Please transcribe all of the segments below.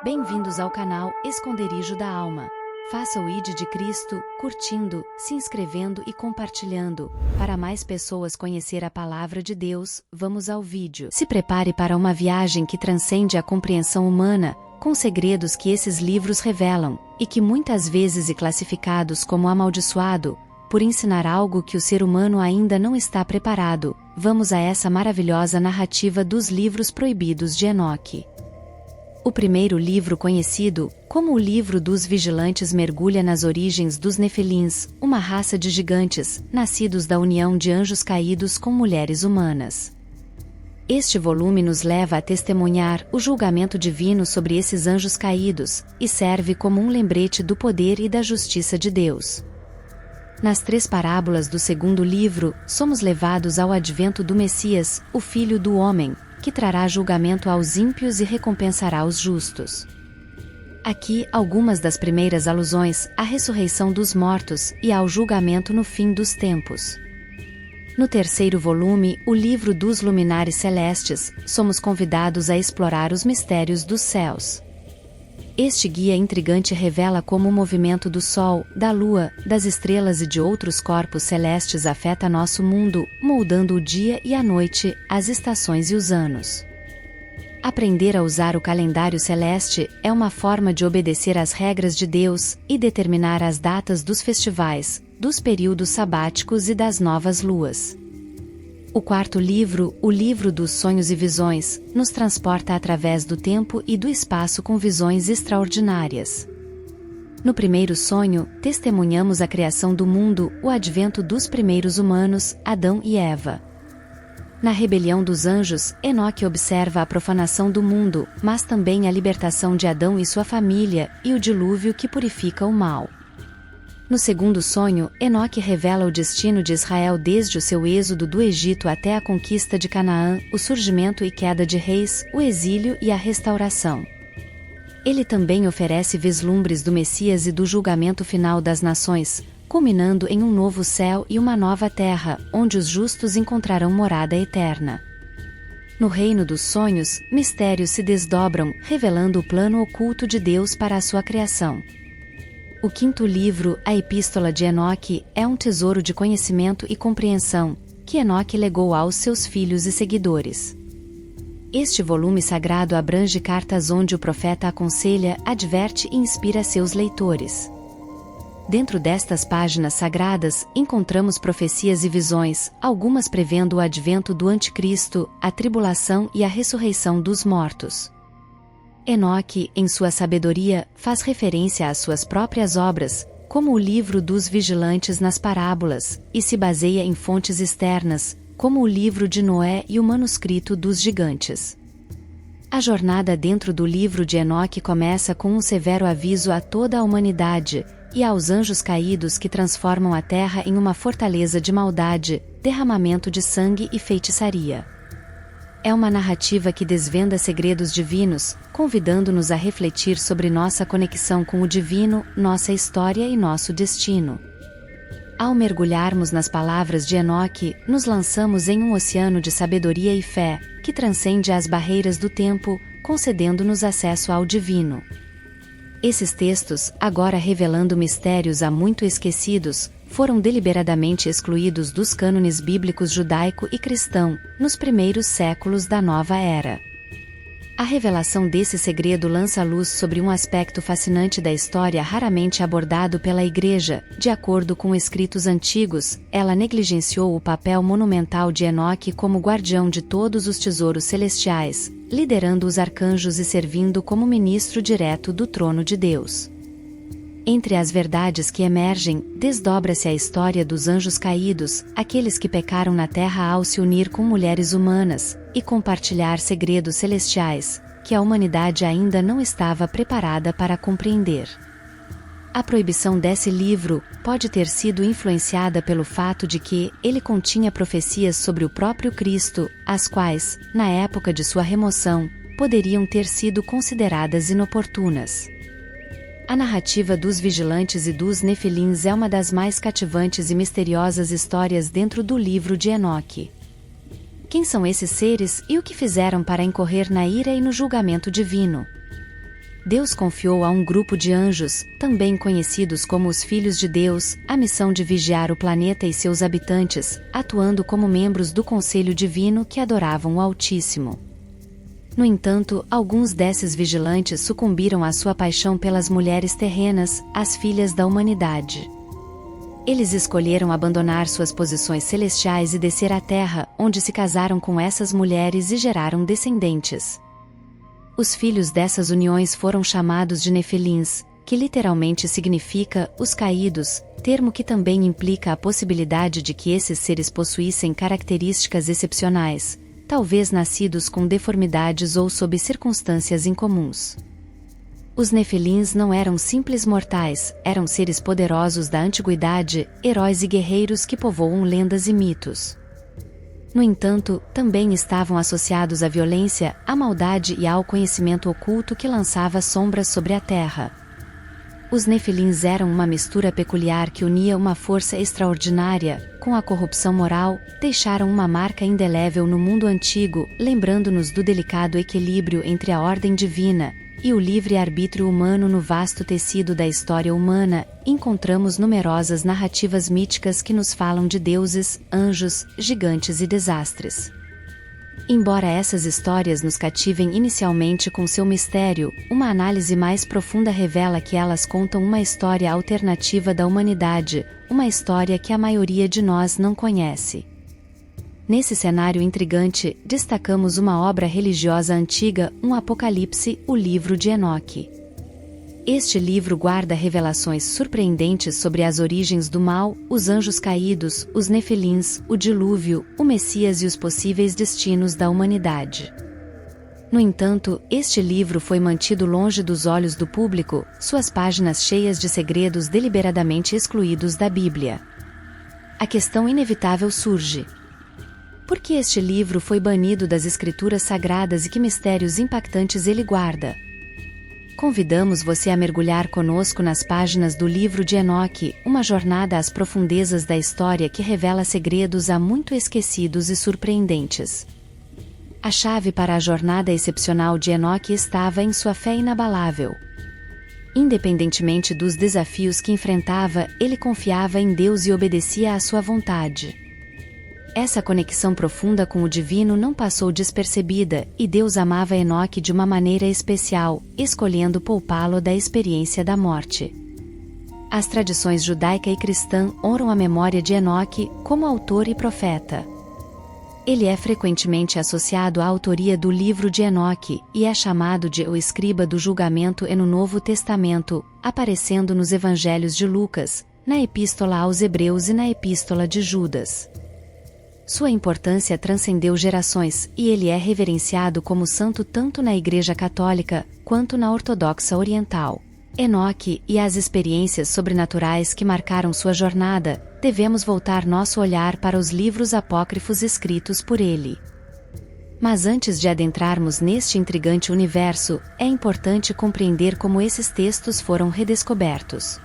Bem-vindos ao canal Esconderijo da Alma. Faça o ID de Cristo, curtindo, se inscrevendo e compartilhando. Para mais pessoas conhecer a palavra de Deus, vamos ao vídeo. Se prepare para uma viagem que transcende a compreensão humana, com segredos que esses livros revelam, e que muitas vezes é classificados como amaldiçoado, por ensinar algo que o ser humano ainda não está preparado. Vamos a essa maravilhosa narrativa dos livros proibidos de Enoque. O primeiro livro conhecido, como o Livro dos Vigilantes, mergulha nas origens dos Nefilins, uma raça de gigantes, nascidos da união de anjos caídos com mulheres humanas. Este volume nos leva a testemunhar o julgamento divino sobre esses anjos caídos, e serve como um lembrete do poder e da justiça de Deus. Nas 3 parábolas do segundo livro, somos levados ao advento do Messias, o Filho do Homem, que trará julgamento aos ímpios e recompensará os justos. Aqui, algumas das primeiras alusões à ressurreição dos mortos e ao julgamento no fim dos tempos. No terceiro volume, o Livro dos Luminares Celestes, somos convidados a explorar os mistérios dos céus. Este guia intrigante revela como o movimento do Sol, da Lua, das estrelas e de outros corpos celestes afeta nosso mundo, moldando o dia e a noite, as estações e os anos. Aprender a usar o calendário celeste é uma forma de obedecer às regras de Deus e determinar as datas dos festivais, dos períodos sabáticos e das novas luas. O quarto livro, o Livro dos Sonhos e Visões, nos transporta através do tempo e do espaço com visões extraordinárias. No primeiro sonho, testemunhamos a criação do mundo, o advento dos primeiros humanos, Adão e Eva. Na rebelião dos anjos, Enoque observa a profanação do mundo, mas também a libertação de Adão e sua família, e o dilúvio que purifica o mal. No segundo sonho, Enoque revela o destino de Israel desde o seu êxodo do Egito até a conquista de Canaã, o surgimento e queda de reis, o exílio e a restauração. Ele também oferece vislumbres do Messias e do julgamento final das nações, culminando em um novo céu e uma nova terra, onde os justos encontrarão morada eterna. No reino dos sonhos, mistérios se desdobram, revelando o plano oculto de Deus para a sua criação. O quinto livro, a Epístola de Enoque, é um tesouro de conhecimento e compreensão, que Enoque legou aos seus filhos e seguidores. Este volume sagrado abrange cartas onde o profeta aconselha, adverte e inspira seus leitores. Dentro destas páginas sagradas, encontramos profecias e visões, algumas prevendo o advento do Anticristo, a tribulação e a ressurreição dos mortos. Enoque, em sua sabedoria, faz referência às suas próprias obras, como o Livro dos Vigilantes nas parábolas, e se baseia em fontes externas, como o Livro de Noé e o Manuscrito dos Gigantes. A jornada dentro do livro de Enoque começa com um severo aviso a toda a humanidade, e aos anjos caídos que transformam a terra em uma fortaleza de maldade, derramamento de sangue e feitiçaria. É uma narrativa que desvenda segredos divinos, convidando-nos a refletir sobre nossa conexão com o divino, nossa história e nosso destino. Ao mergulharmos nas palavras de Enoque, nos lançamos em um oceano de sabedoria e fé, que transcende as barreiras do tempo, concedendo-nos acesso ao divino. Esses textos, agora revelando mistérios há muito esquecidos, foram deliberadamente excluídos dos cânones bíblicos judaico e cristão, nos primeiros séculos da Nova Era. A revelação desse segredo lança luz sobre um aspecto fascinante da história raramente abordado pela Igreja. De acordo com escritos antigos, ela negligenciou o papel monumental de Enoque como guardião de todos os tesouros celestiais, liderando os arcanjos e servindo como ministro direto do trono de Deus. Entre as verdades que emergem, desdobra-se a história dos anjos caídos, aqueles que pecaram na terra ao se unir com mulheres humanas, e compartilhar segredos celestiais, que a humanidade ainda não estava preparada para compreender. A proibição desse livro pode ter sido influenciada pelo fato de que ele continha profecias sobre o próprio Cristo, as quais, na época de sua remoção, poderiam ter sido consideradas inoportunas. A narrativa dos vigilantes e dos nefilins é uma das mais cativantes e misteriosas histórias dentro do livro de Enoque. Quem são esses seres e o que fizeram para incorrer na ira e no julgamento divino? Deus confiou a um grupo de anjos, também conhecidos como os Filhos de Deus, a missão de vigiar o planeta e seus habitantes, atuando como membros do Conselho Divino que adoravam o Altíssimo. No entanto, alguns desses vigilantes sucumbiram à sua paixão pelas mulheres terrenas, as filhas da humanidade. Eles escolheram abandonar suas posições celestiais e descer à Terra, onde se casaram com essas mulheres e geraram descendentes. Os filhos dessas uniões foram chamados de Nefilins, que literalmente significa os caídos, termo que também implica a possibilidade de que esses seres possuíssem características excepcionais, talvez nascidos com deformidades ou sob circunstâncias incomuns. Os Nefilins não eram simples mortais, eram seres poderosos da antiguidade, heróis e guerreiros que povoam lendas e mitos. No entanto, também estavam associados à violência, à maldade e ao conhecimento oculto que lançava sombras sobre a terra. Os Nefilins eram uma mistura peculiar que unia uma força extraordinária, com a corrupção moral, deixaram uma marca indelével no mundo antigo, lembrando-nos do delicado equilíbrio entre a ordem divina e o livre-arbítrio humano. No vasto tecido da história humana, encontramos numerosas narrativas míticas que nos falam de deuses, anjos, gigantes e desastres. Embora essas histórias nos cativem inicialmente com seu mistério, uma análise mais profunda revela que elas contam uma história alternativa da humanidade, uma história que a maioria de nós não conhece. Nesse cenário intrigante, destacamos uma obra religiosa antiga, um Apocalipse, o livro de Enoque. Este livro guarda revelações surpreendentes sobre as origens do mal, os anjos caídos, os Nefilins, o dilúvio, o Messias e os possíveis destinos da humanidade. No entanto, este livro foi mantido longe dos olhos do público, suas páginas cheias de segredos deliberadamente excluídos da Bíblia. A questão inevitável surge: por que este livro foi banido das Escrituras Sagradas e que mistérios impactantes ele guarda? Convidamos você a mergulhar conosco nas páginas do livro de Enoque, uma jornada às profundezas da história que revela segredos há muito esquecidos e surpreendentes. A chave para a jornada excepcional de Enoque estava em sua fé inabalável. Independentemente dos desafios que enfrentava, ele confiava em Deus e obedecia à sua vontade. Essa conexão profunda com o divino não passou despercebida, e Deus amava Enoque de uma maneira especial, escolhendo poupá-lo da experiência da morte. As tradições judaica e cristã honram a memória de Enoque como autor e profeta. Ele é frequentemente associado à autoria do livro de Enoque, e é chamado de o escriba do julgamento no Novo Testamento, aparecendo nos evangelhos de Lucas, na Epístola aos Hebreus e na Epístola de Judas. Sua importância transcendeu gerações, e ele é reverenciado como santo tanto na Igreja Católica, quanto na Ortodoxa Oriental. Enoque e as experiências sobrenaturais que marcaram sua jornada, devemos voltar nosso olhar para os livros apócrifos escritos por ele. Mas antes de adentrarmos neste intrigante universo, é importante compreender como esses textos foram redescobertos.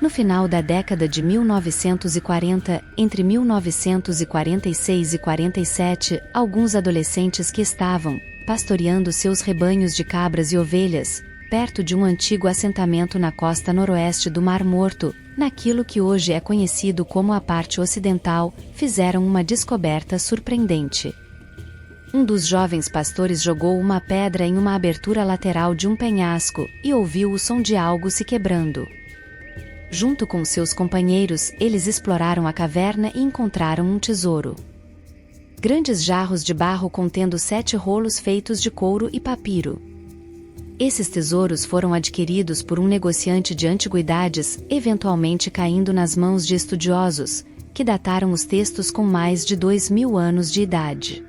No final da década de 1940, entre 1946 e 47, alguns adolescentes que estavam pastoreando seus rebanhos de cabras e ovelhas, perto de um antigo assentamento na costa noroeste do Mar Morto, naquilo que hoje é conhecido como a parte ocidental, fizeram uma descoberta surpreendente. Um dos jovens pastores jogou uma pedra em uma abertura lateral de um penhasco, e ouviu o som de algo se quebrando. Junto com seus companheiros, eles exploraram a caverna e encontraram um tesouro. Grandes jarros de barro contendo 7 rolos feitos de couro e papiro. Esses tesouros foram adquiridos por um negociante de antiguidades, eventualmente caindo nas mãos de estudiosos, que dataram os textos com mais de 2000 anos de idade.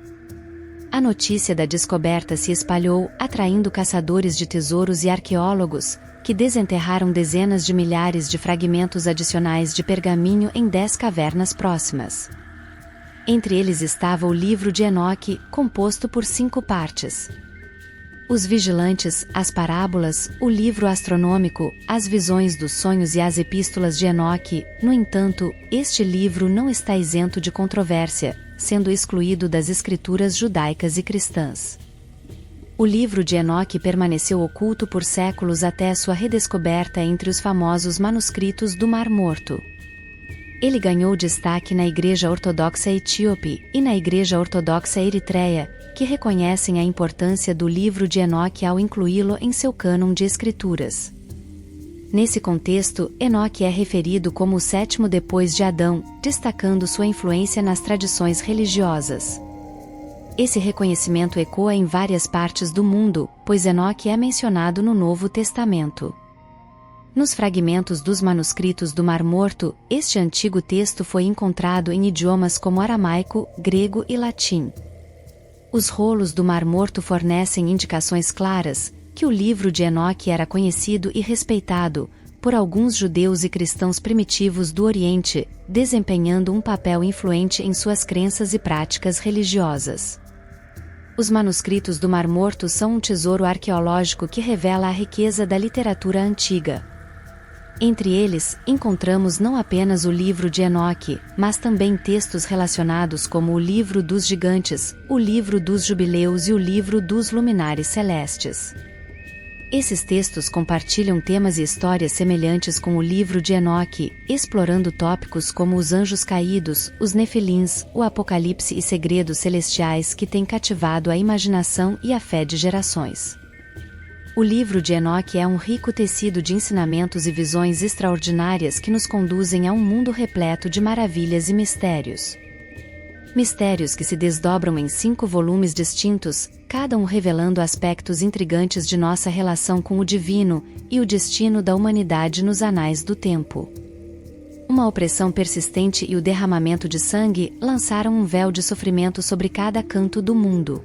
A notícia da descoberta se espalhou, atraindo caçadores de tesouros e arqueólogos, que desenterraram dezenas de milhares de fragmentos adicionais de pergaminho em 10 cavernas próximas. Entre eles estava o livro de Enoque, composto por 5 partes. Os vigilantes, as parábolas, o livro astronômico, as visões dos sonhos e as epístolas de Enoque. No entanto, este livro não está isento de controvérsia, sendo excluído das escrituras judaicas e cristãs. O livro de Enoque permaneceu oculto por séculos até sua redescoberta entre os famosos manuscritos do Mar Morto. Ele ganhou destaque na Igreja Ortodoxa Etíope e na Igreja Ortodoxa Eritreia, que reconhecem a importância do livro de Enoque ao incluí-lo em seu cânon de escrituras. Nesse contexto, Enoque é referido como o sétimo depois de Adão, destacando sua influência nas tradições religiosas. Esse reconhecimento ecoa em várias partes do mundo, pois Enoque é mencionado no Novo Testamento. Nos fragmentos dos manuscritos do Mar Morto, este antigo texto foi encontrado em idiomas como aramaico, grego e latim. Os rolos do Mar Morto fornecem indicações claras que o livro de Enoque era conhecido e respeitado por alguns judeus e cristãos primitivos do Oriente, desempenhando um papel influente em suas crenças e práticas religiosas. Os manuscritos do Mar Morto são um tesouro arqueológico que revela a riqueza da literatura antiga. Entre eles, encontramos não apenas o livro de Enoque, mas também textos relacionados como o livro dos gigantes, o livro dos jubileus e o livro dos luminares celestes. Esses textos compartilham temas e histórias semelhantes com o livro de Enoque, explorando tópicos como os anjos caídos, os nefilins, o apocalipse e segredos celestiais que têm cativado a imaginação e a fé de gerações. O livro de Enoque é um rico tecido de ensinamentos e visões extraordinárias que nos conduzem a um mundo repleto de maravilhas e mistérios. Mistérios que se desdobram em 5 volumes distintos, cada um revelando aspectos intrigantes de nossa relação com o divino e o destino da humanidade nos anais do tempo. Uma opressão persistente e o derramamento de sangue lançaram um véu de sofrimento sobre cada canto do mundo.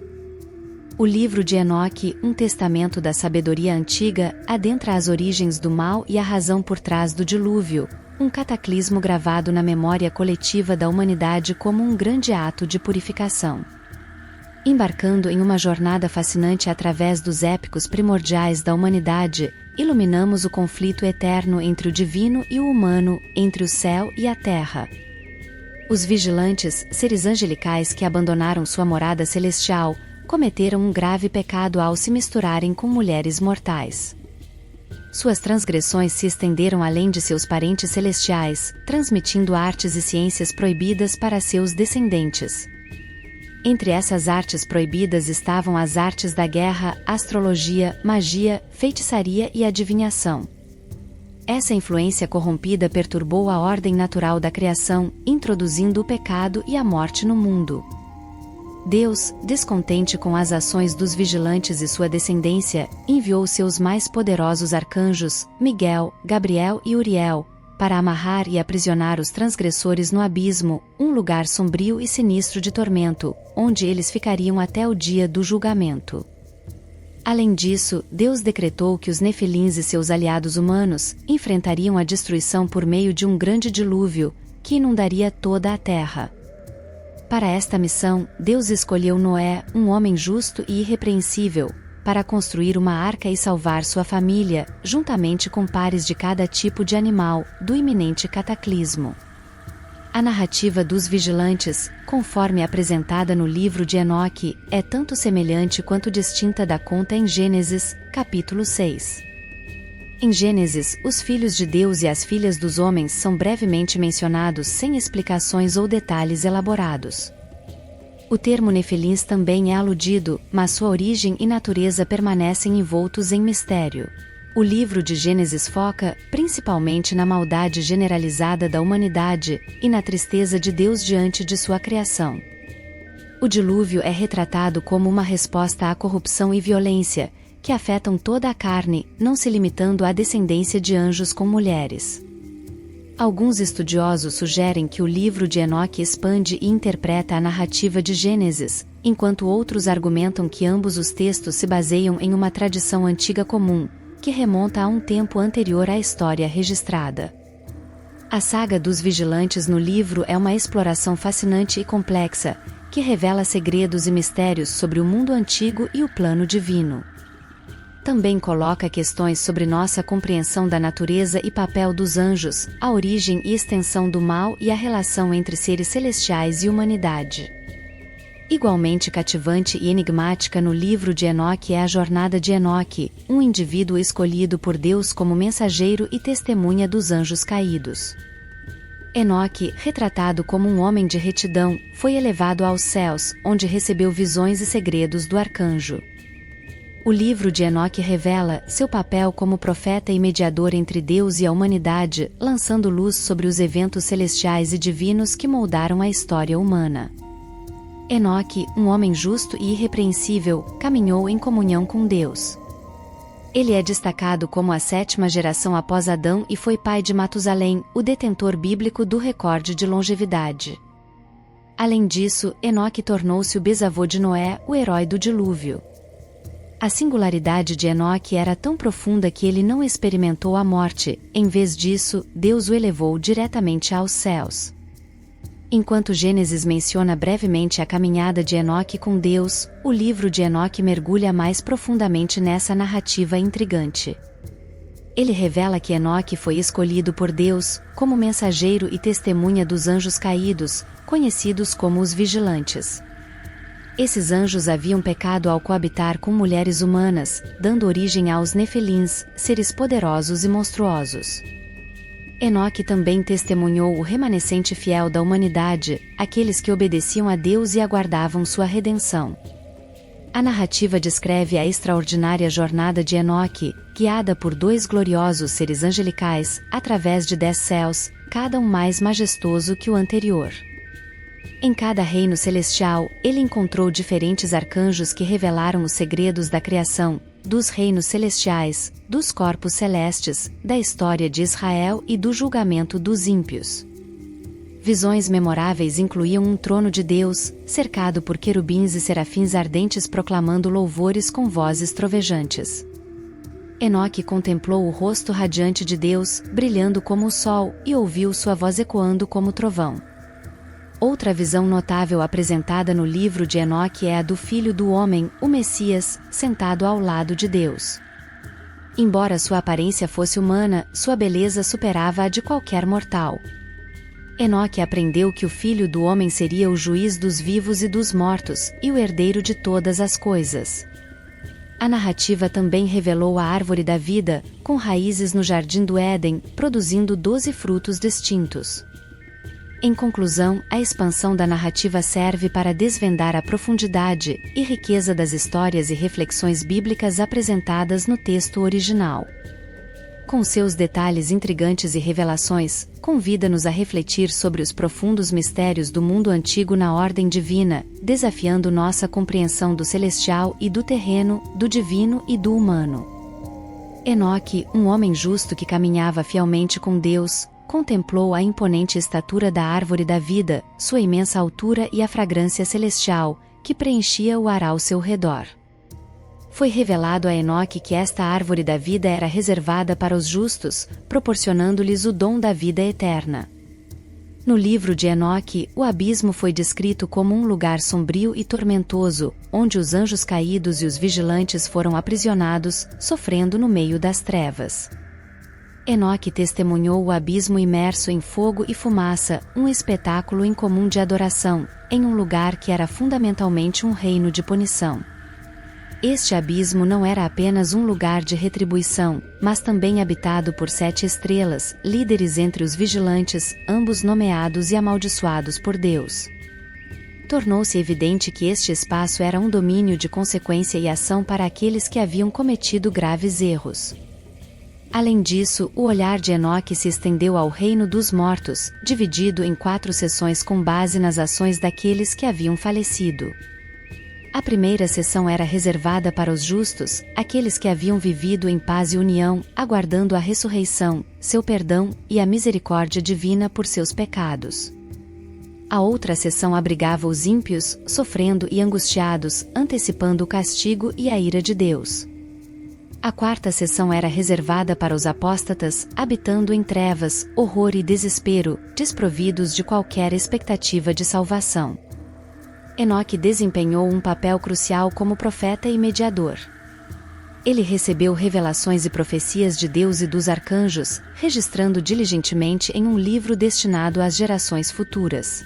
O livro de Enoque, um testamento da sabedoria antiga, adentra as origens do mal e a razão por trás do dilúvio, um cataclismo gravado na memória coletiva da humanidade como um grande ato de purificação. Embarcando em uma jornada fascinante através dos épicos primordiais da humanidade, iluminamos o conflito eterno entre o divino e o humano, entre o céu e a terra. Os vigilantes, seres angelicais que abandonaram sua morada celestial, cometeram um grave pecado ao se misturarem com mulheres mortais. Suas transgressões se estenderam além de seus parentes celestiais, transmitindo artes e ciências proibidas para seus descendentes. Entre essas artes proibidas estavam as artes da guerra, astrologia, magia, feitiçaria e adivinhação. Essa influência corrompida perturbou a ordem natural da criação, introduzindo o pecado e a morte no mundo. Deus, descontente com as ações dos vigilantes e sua descendência, enviou seus mais poderosos arcanjos, Miguel, Gabriel e Uriel, para amarrar e aprisionar os transgressores no abismo, um lugar sombrio e sinistro de tormento, onde eles ficariam até o dia do julgamento. Além disso, Deus decretou que os nefilins e seus aliados humanos enfrentariam a destruição por meio de um grande dilúvio, que inundaria toda a terra. Para esta missão, Deus escolheu Noé, um homem justo e irrepreensível, para construir uma arca e salvar sua família, juntamente com pares de cada tipo de animal, do iminente cataclismo. A narrativa dos vigilantes, conforme apresentada no livro de Enoque, é tanto semelhante quanto distinta da conta em Gênesis, capítulo 6. Em Gênesis, os filhos de Deus e as filhas dos homens são brevemente mencionados sem explicações ou detalhes elaborados. O termo nefilins também é aludido, mas sua origem e natureza permanecem envoltos em mistério. O livro de Gênesis foca, principalmente na maldade generalizada da humanidade e na tristeza de Deus diante de sua criação. O dilúvio é retratado como uma resposta à corrupção e violência, que afetam toda a carne, não se limitando à descendência de anjos com mulheres. Alguns estudiosos sugerem que o livro de Enoque expande e interpreta a narrativa de Gênesis, enquanto outros argumentam que ambos os textos se baseiam em uma tradição antiga comum, que remonta a um tempo anterior à história registrada. A saga dos vigilantes no livro é uma exploração fascinante e complexa, que revela segredos e mistérios sobre o mundo antigo e o plano divino. Também coloca questões sobre nossa compreensão da natureza e papel dos anjos, a origem e extensão do mal e a relação entre seres celestiais e humanidade. Igualmente cativante e enigmática no livro de Enoque é a jornada de Enoque, um indivíduo escolhido por Deus como mensageiro e testemunha dos anjos caídos. Enoque, retratado como um homem de retidão, foi elevado aos céus, onde recebeu visões e segredos do arcanjo. O livro de Enoque revela seu papel como profeta e mediador entre Deus e a humanidade, lançando luz sobre os eventos celestiais e divinos que moldaram a história humana. Enoque, um homem justo e irrepreensível, caminhou em comunhão com Deus. Ele é destacado como a 7ª geração após Adão e foi pai de Matusalém, o detentor bíblico do recorde de longevidade. Além disso, Enoque tornou-se o bisavô de Noé, o herói do dilúvio. A singularidade de Enoque era tão profunda que ele não experimentou a morte, em vez disso, Deus o elevou diretamente aos céus. Enquanto Gênesis menciona brevemente a caminhada de Enoque com Deus, o livro de Enoque mergulha mais profundamente nessa narrativa intrigante. Ele revela que Enoque foi escolhido por Deus, como mensageiro e testemunha dos anjos caídos, conhecidos como os vigilantes. Esses anjos haviam pecado ao coabitar com mulheres humanas, dando origem aos Nefilins, seres poderosos e monstruosos. Enoque também testemunhou o remanescente fiel da humanidade, aqueles que obedeciam a Deus e aguardavam sua redenção. A narrativa descreve a extraordinária jornada de Enoque, guiada por 2 gloriosos seres angelicais, através de 10 céus, cada um mais majestoso que o anterior. Em cada reino celestial, ele encontrou diferentes arcanjos que revelaram os segredos da criação, dos reinos celestiais, dos corpos celestes, da história de Israel e do julgamento dos ímpios. Visões memoráveis incluíam um trono de Deus, cercado por querubins e serafins ardentes proclamando louvores com vozes trovejantes. Enoque contemplou o rosto radiante de Deus, brilhando como o sol, e ouviu sua voz ecoando como trovão. Outra visão notável apresentada no livro de Enoque é a do Filho do Homem, o Messias, sentado ao lado de Deus. Embora sua aparência fosse humana, sua beleza superava a de qualquer mortal. Enoque aprendeu que o Filho do Homem seria o juiz dos vivos e dos mortos, e o herdeiro de todas as coisas. A narrativa também revelou a árvore da vida, com raízes no jardim do Éden, produzindo 12 frutos distintos. Em conclusão, a expansão da narrativa serve para desvendar a profundidade e riqueza das histórias e reflexões bíblicas apresentadas no texto original. Com seus detalhes intrigantes e revelações, convida-nos a refletir sobre os profundos mistérios do mundo antigo na ordem divina, desafiando nossa compreensão do celestial e do terreno, do divino e do humano. Enoque, um homem justo que caminhava fielmente com Deus, contemplou a imponente estatura da árvore da vida, sua imensa altura e a fragrância celestial, que preenchia o ar ao seu redor. Foi revelado a Enoque que esta árvore da vida era reservada para os justos, proporcionando-lhes o dom da vida eterna. No livro de Enoque, o abismo foi descrito como um lugar sombrio e tormentoso, onde os anjos caídos e os vigilantes foram aprisionados, sofrendo no meio das trevas. Enoque testemunhou o abismo imerso em fogo e fumaça, um espetáculo incomum de adoração, em um lugar que era fundamentalmente um reino de punição. Este abismo não era apenas um lugar de retribuição, mas também habitado por 7 estrelas, líderes entre os vigilantes, ambos nomeados e amaldiçoados por Deus. Tornou-se evidente que este espaço era um domínio de consequência e ação para aqueles que haviam cometido graves erros. Além disso, o olhar de Enoque se estendeu ao reino dos mortos, dividido em 4 seções com base nas ações daqueles que haviam falecido. A primeira seção era reservada para os justos, aqueles que haviam vivido em paz e união, aguardando a ressurreição, seu perdão e a misericórdia divina por seus pecados. A outra seção abrigava os ímpios, sofrendo e angustiados, antecipando o castigo e a ira de Deus. A quarta seção era reservada para os apóstatas, habitando em trevas, horror e desespero, desprovidos de qualquer expectativa de salvação. Enoque desempenhou um papel crucial como profeta e mediador. Ele recebeu revelações e profecias de Deus e dos arcanjos, registrando diligentemente em um livro destinado às gerações futuras.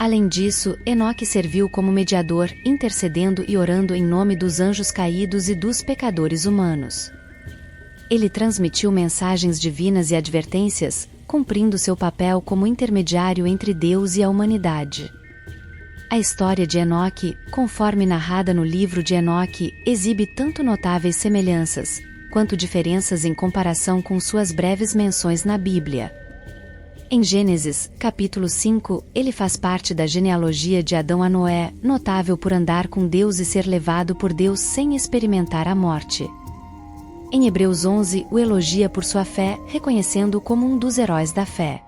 Além disso, Enoque serviu como mediador, intercedendo e orando em nome dos anjos caídos e dos pecadores humanos. Ele transmitiu mensagens divinas e advertências, cumprindo seu papel como intermediário entre Deus e a humanidade. A história de Enoque, conforme narrada no livro de Enoque, exibe tanto notáveis semelhanças, quanto diferenças em comparação com suas breves menções na Bíblia. Em Gênesis, capítulo 5, ele faz parte da genealogia de Adão a Noé, notável por andar com Deus e ser levado por Deus sem experimentar a morte. Em Hebreus 11, o elogia por sua fé, reconhecendo-o como um dos heróis da fé.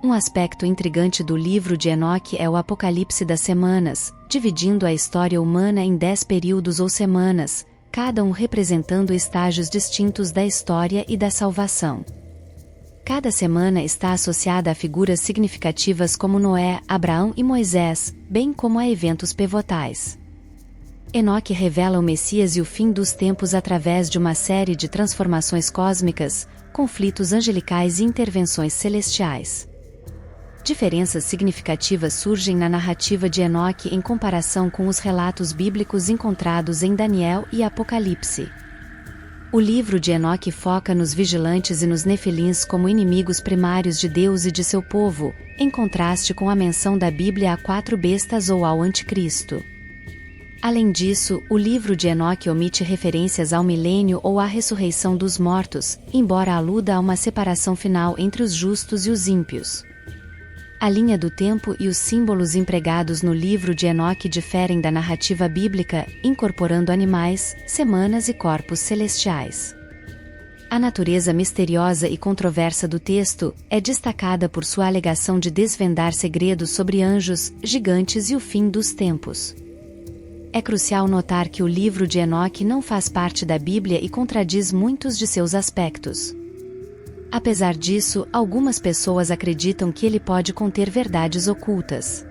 Um aspecto intrigante do livro de Enoque é o Apocalipse das semanas, dividindo a história humana em 10 períodos ou semanas, cada um representando estágios distintos da história e da salvação. Cada semana está associada a figuras significativas como Noé, Abraão e Moisés, bem como a eventos pivotais. Enoque revela o Messias e o fim dos tempos através de uma série de transformações cósmicas, conflitos angelicais e intervenções celestiais. Diferenças significativas surgem na narrativa de Enoque em comparação com os relatos bíblicos encontrados em Daniel e Apocalipse. O livro de Enoque foca nos vigilantes e nos nefilins como inimigos primários de Deus e de seu povo, em contraste com a menção da Bíblia a 4 bestas ou ao anticristo. Além disso, o livro de Enoque omite referências ao milênio ou à ressurreição dos mortos, embora aluda a uma separação final entre os justos e os ímpios. A linha do tempo e os símbolos empregados no livro de Enoque diferem da narrativa bíblica, incorporando animais, semanas e corpos celestiais. A natureza misteriosa e controversa do texto é destacada por sua alegação de desvendar segredos sobre anjos, gigantes e o fim dos tempos. É crucial notar que o livro de Enoque não faz parte da Bíblia e contradiz muitos de seus aspectos. Apesar disso, algumas pessoas acreditam que ele pode conter verdades ocultas.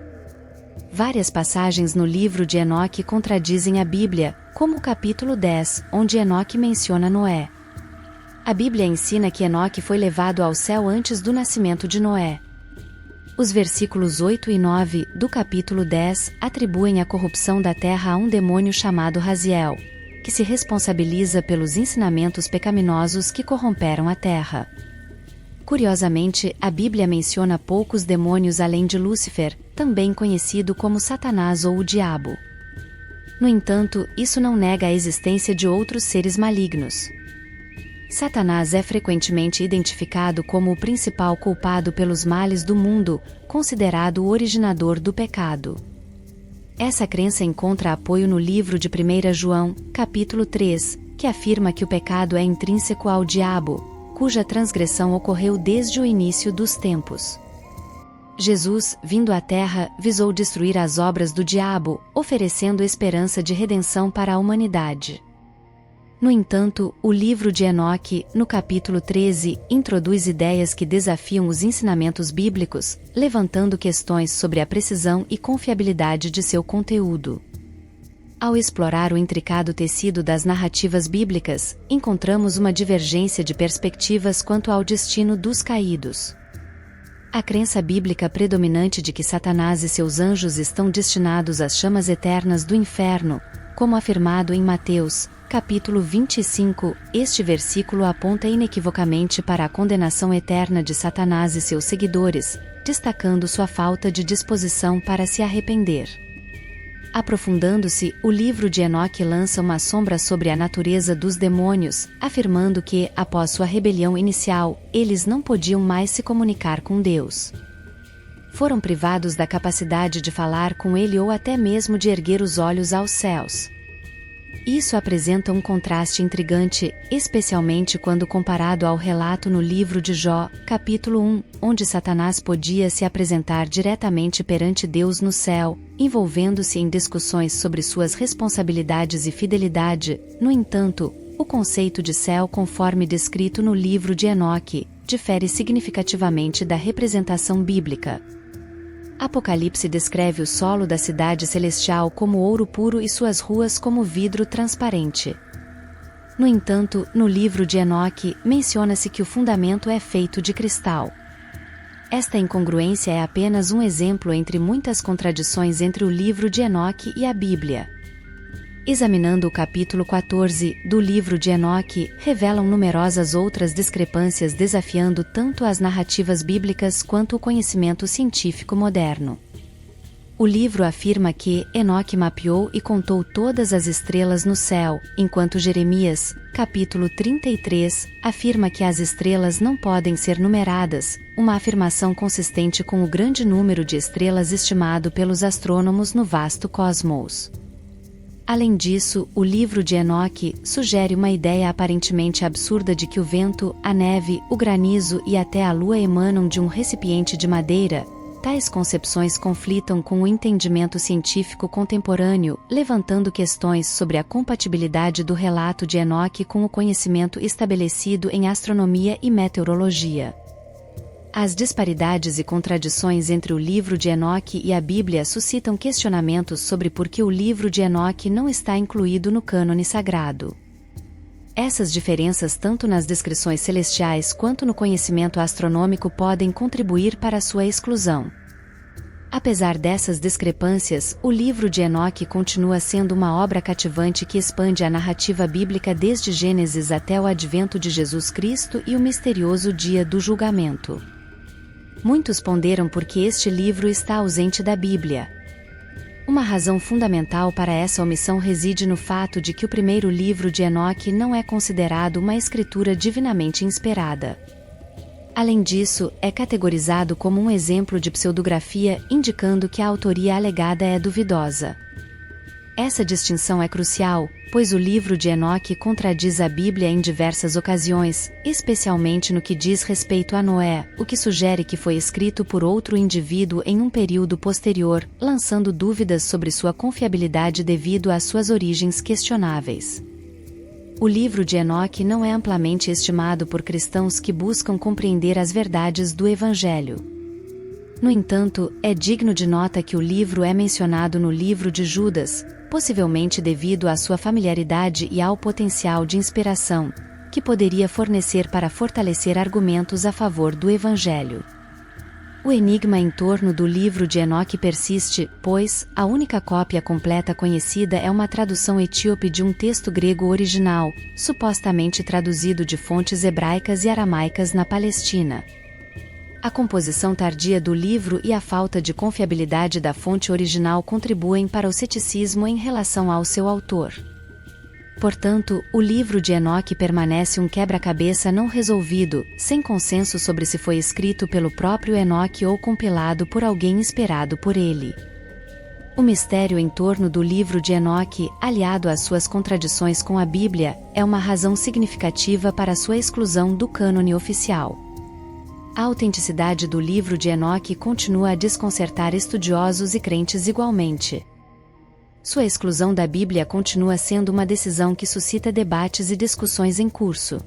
Várias passagens no livro de Enoque contradizem a Bíblia, como o capítulo 10, onde Enoque menciona Noé. A Bíblia ensina que Enoque foi levado ao céu antes do nascimento de Noé. Os versículos 8 e 9, do capítulo 10, atribuem a corrupção da terra a um demônio chamado Raziel, que se responsabiliza pelos ensinamentos pecaminosos que corromperam a terra. Curiosamente, a Bíblia menciona poucos demônios além de Lúcifer, também conhecido como Satanás ou o Diabo. No entanto, isso não nega a existência de outros seres malignos. Satanás é frequentemente identificado como o principal culpado pelos males do mundo, considerado o originador do pecado. Essa crença encontra apoio no livro de 1 João, capítulo 3, que afirma que o pecado é intrínseco ao diabo, cuja transgressão ocorreu desde o início dos tempos. Jesus, vindo à Terra, visou destruir as obras do diabo, oferecendo esperança de redenção para a humanidade. No entanto, o livro de Enoque, no capítulo 13, introduz ideias que desafiam os ensinamentos bíblicos, levantando questões sobre a precisão e confiabilidade de seu conteúdo. Ao explorar o intricado tecido das narrativas bíblicas, encontramos uma divergência de perspectivas quanto ao destino dos caídos. A crença bíblica predominante de que Satanás e seus anjos estão destinados às chamas eternas do inferno, como afirmado em Mateus, capítulo 25, este versículo aponta inequivocamente para a condenação eterna de Satanás e seus seguidores, destacando sua falta de disposição para se arrepender. Aprofundando-se, o livro de Enoque lança uma sombra sobre a natureza dos demônios, afirmando que, após sua rebelião inicial, eles não podiam mais se comunicar com Deus. Foram privados da capacidade de falar com Ele ou até mesmo de erguer os olhos aos céus. Isso apresenta um contraste intrigante, especialmente quando comparado ao relato no livro de Jó, capítulo 1, onde Satanás podia se apresentar diretamente perante Deus no céu, envolvendo-se em discussões sobre suas responsabilidades e fidelidade. No entanto, o conceito de céu conforme descrito no livro de Enoque, difere significativamente da representação bíblica. Apocalipse descreve o solo da cidade celestial como ouro puro e suas ruas como vidro transparente. No entanto, no livro de Enoque, menciona-se que o fundamento é feito de cristal. Esta incongruência é apenas um exemplo entre muitas contradições entre o livro de Enoque e a Bíblia. Examinando o capítulo 14 do livro de Enoque, revelam numerosas outras discrepâncias desafiando tanto as narrativas bíblicas quanto o conhecimento científico moderno. O livro afirma que Enoque mapeou e contou todas as estrelas no céu, enquanto Jeremias, capítulo 33, afirma que as estrelas não podem ser numeradas, uma afirmação consistente com o grande número de estrelas estimado pelos astrônomos no vasto cosmos. Além disso, o livro de Enoque sugere uma ideia aparentemente absurda de que o vento, a neve, o granizo e até a lua emanam de um recipiente de madeira. Tais concepções conflitam com o entendimento científico contemporâneo, levantando questões sobre a compatibilidade do relato de Enoque com o conhecimento estabelecido em astronomia e meteorologia. As disparidades e contradições entre o livro de Enoque e a Bíblia suscitam questionamentos sobre por que o livro de Enoque não está incluído no cânone sagrado. Essas diferenças tanto nas descrições celestiais quanto no conhecimento astronômico podem contribuir para sua exclusão. Apesar dessas discrepâncias, o livro de Enoque continua sendo uma obra cativante que expande a narrativa bíblica desde Gênesis até o advento de Jesus Cristo e o misterioso dia do julgamento. Muitos ponderam por que este livro está ausente da Bíblia. Uma razão fundamental para essa omissão reside no fato de que o primeiro livro de Enoque não é considerado uma escritura divinamente inspirada. Além disso, é categorizado como um exemplo de pseudografia, indicando que a autoria alegada é duvidosa. Essa distinção é crucial, pois o livro de Enoque contradiz a Bíblia em diversas ocasiões, especialmente no que diz respeito a Noé, o que sugere que foi escrito por outro indivíduo em um período posterior, lançando dúvidas sobre sua confiabilidade devido às suas origens questionáveis. O livro de Enoque não é amplamente estimado por cristãos que buscam compreender as verdades do Evangelho. No entanto, é digno de nota que o livro é mencionado no livro de Judas, possivelmente devido à sua familiaridade e ao potencial de inspiração, que poderia fornecer para fortalecer argumentos a favor do Evangelho. O enigma em torno do livro de Enoque persiste, pois, a única cópia completa conhecida é uma tradução etíope de um texto grego original, supostamente traduzido de fontes hebraicas e aramaicas na Palestina. A composição tardia do livro e a falta de confiabilidade da fonte original contribuem para o ceticismo em relação ao seu autor. Portanto, o livro de Enoque permanece um quebra-cabeça não resolvido, sem consenso sobre se foi escrito pelo próprio Enoque ou compilado por alguém inspirado por ele. O mistério em torno do livro de Enoque, aliado às suas contradições com a Bíblia, é uma razão significativa para sua exclusão do cânone oficial. A autenticidade do livro de Enoque continua a desconcertar estudiosos e crentes igualmente. Sua exclusão da Bíblia continua sendo uma decisão que suscita debates e discussões em curso.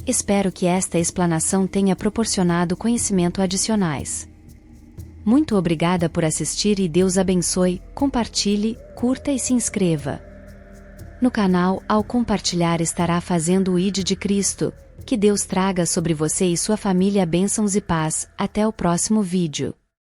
Espero que esta explanação tenha proporcionado conhecimento adicionais. Muito obrigada por assistir e Deus abençoe, compartilhe, curta e se inscreva. No canal, ao compartilhar estará fazendo o ID de Cristo. Que Deus traga sobre você e sua família bênçãos e paz. Até o próximo vídeo.